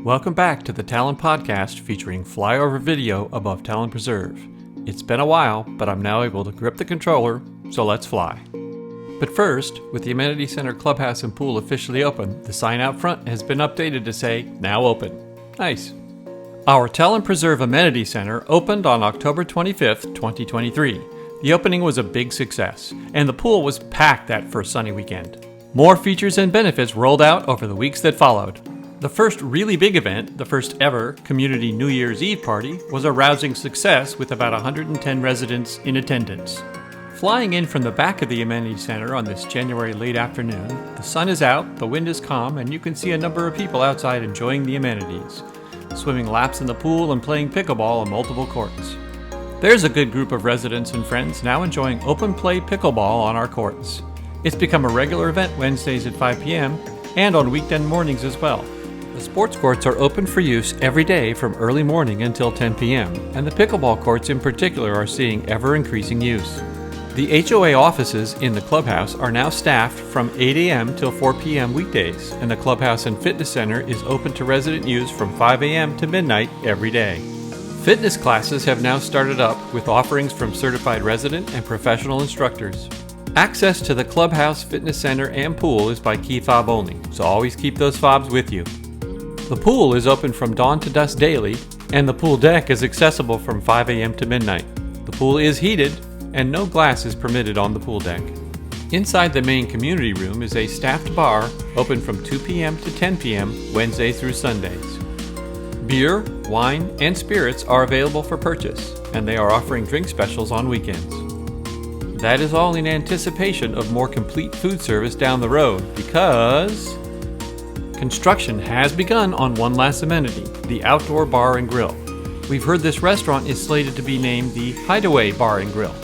Welcome back to the Talon Podcast featuring flyover video above Talon Preserve. It's been a while, but I'm now able to grip the controller, so let's fly. But first, with the Amenity Center clubhouse and pool officially open, the sign out front has been updated to say, now open. Nice. Our Talon Preserve Amenity Center opened on October 25th, 2023. The opening was a big success, and the pool was packed that first sunny weekend. More features and benefits rolled out over the weeks that followed. The first really big event, the first ever Community New Year's Eve party, was a rousing success with about 110 residents in attendance. Flying in from the back of the Amenity Center on this January late afternoon, the sun is out, the wind is calm, and you can see a number of people outside enjoying the amenities, swimming laps in the pool and playing pickleball on multiple courts. There's a good group of residents and friends now enjoying open play pickleball on our courts. It's become a regular event Wednesdays at 5 p.m. and on weekend mornings as well. The sports courts are open for use every day from early morning until 10 p.m., and the pickleball courts in particular are seeing ever-increasing use. The HOA offices in the clubhouse are now staffed from 8 a.m. till 4 p.m. weekdays, and the clubhouse and fitness center is open to resident use from 5 a.m. to midnight every day. Fitness classes have now started up with offerings from certified resident and professional instructors. Access to the clubhouse, fitness center, and pool is by key fob only, so always keep those fobs with you. The pool is open from dawn to dusk daily, and the pool deck is accessible from 5 a.m. to midnight. The pool is heated, and no glass is permitted on the pool deck. Inside the main community room is a staffed bar open from 2 p.m. to 10 p.m. Wednesdays through Sundays. Beer, wine, and spirits are available for purchase, and they are offering drink specials on weekends. That is all in anticipation of more complete food service down the road because construction has begun on one last amenity, the outdoor bar and grill. We've heard this restaurant is slated to be named the Hideaway Bar and Grill.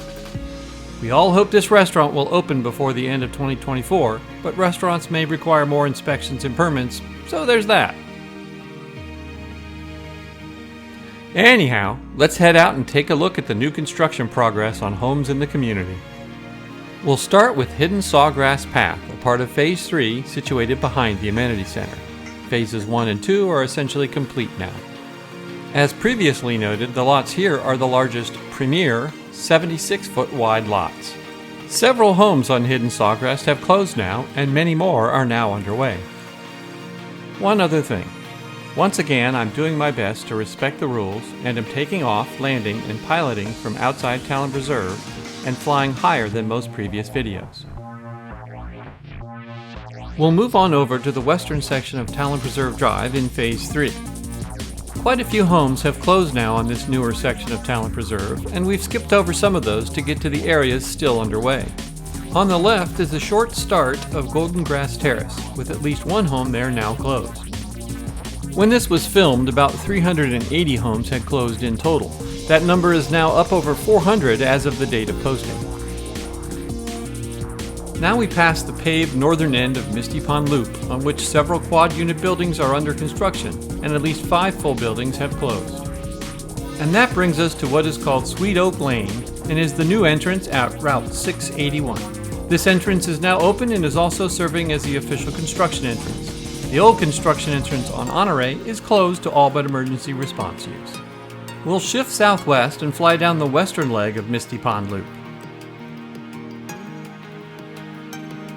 We all hope this restaurant will open before the end of 2024, but restaurants may require more inspections and permits, so there's that. Anyhow, let's head out and take a look at the new construction progress on homes in the community. We'll start with Hidden Sawgrass Path, a part of Phase 3 situated behind the Amenity Center. Phases 1 and 2 are essentially complete now. As previously noted, the lots here are the largest premier 76-foot wide lots. Several homes on Hidden Sawgrass have closed now, and many more are now underway. One other thing. Once again, I'm doing my best to respect the rules and am taking off, landing, and piloting from outside Talon Preserve and flying higher than most previous videos. We'll move on over to the western section of Talon Preserve Drive in Phase 3. Quite a few homes have closed now on this newer section of Talon Preserve, and we've skipped over some of those to get to the areas still underway. On the left is the short start of Golden Grass Terrace, with at least one home there now closed. When this was filmed, about 380 homes had closed in total. That number is now up over 400 as of the date of posting. Now we pass the paved northern end of Misty Pond Loop, on which several quad-unit buildings are under construction, and at least 5 full buildings have closed. And that brings us to what is called Sweet Oak Lane, and is the new entrance at Route 681. This entrance is now open and is also serving as the official construction entrance. The old construction entrance on Honore is closed to all but emergency response use. We'll shift southwest and fly down the western leg of Misty Pond Loop.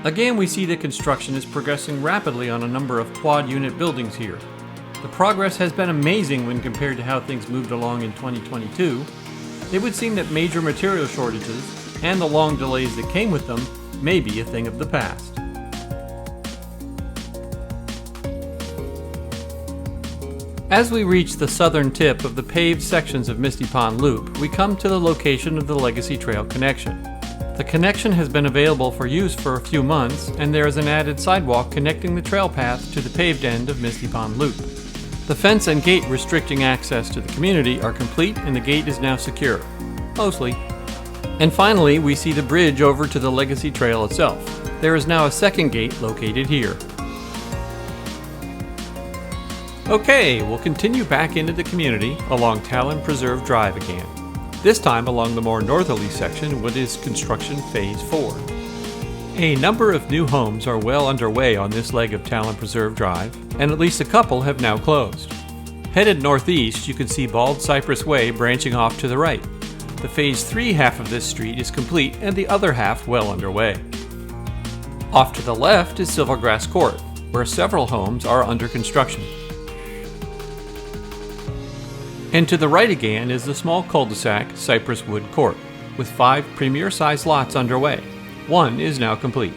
Again, we see that construction is progressing rapidly on a number of quad-unit buildings here. The progress has been amazing when compared to how things moved along in 2022. It would seem that major material shortages and the long delays that came with them may be a thing of the past. As we reach the southern tip of the paved sections of Misty Pond Loop, we come to the location of the Legacy Trail connection. The connection has been available for use for a few months, and there is an added sidewalk connecting the trail path to the paved end of Misty Pond Loop. The fence and gate restricting access to the community are complete, and the gate is now secure. Mostly. And finally, we see the bridge over to the Legacy Trail itself. There is now a second gate located here. Okay, we'll continue back into the community along Talon Preserve Drive again. This time along the more northerly section, what is construction Phase 4. A number of new homes are well underway on this leg of Talon Preserve Drive, and at least a couple have now closed. Headed northeast, you can see bald Cypress Way branching off to the right. The Phase 3 half of this street is complete and the other half well underway. Off to the left is Sawgrass Court, where several homes are under construction. And to the right again is the small cul-de-sac Cypress Wood Court, with 5 premier-sized lots underway. One is now complete.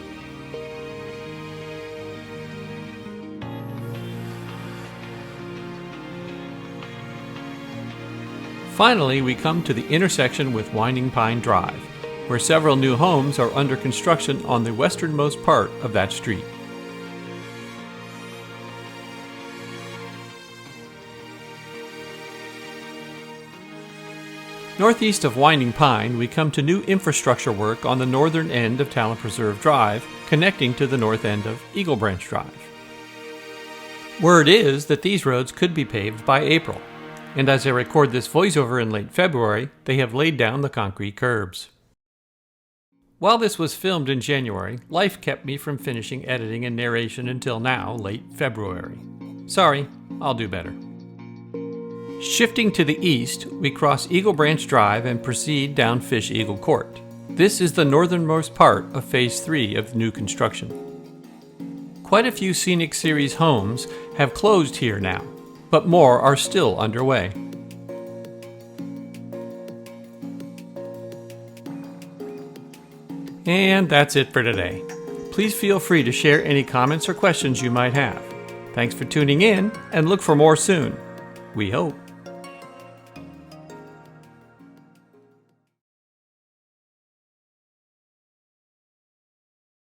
Finally, we come to the intersection with Winding Pine Drive, where several new homes are under construction on the westernmost part of that street. Northeast of Winding Pine, we come to new infrastructure work on the northern end of Talon Preserve Drive, connecting to the north end of Eagle Branch Drive. Word is that these roads could be paved by April, and as I record this voiceover in late February, they have laid down the concrete curbs. While this was filmed in January, life kept me from finishing editing and narration until now, late February. Sorry, I'll do better. Shifting to the east, we cross Eagle Branch Drive and proceed down Fish Eagle Court. This is the northernmost part of Phase 3 of new construction. Quite a few Scenic Series homes have closed here now, but more are still underway. And that's it for today. Please feel free to share any comments or questions you might have. Thanks for tuning in, and look for more soon. We hope.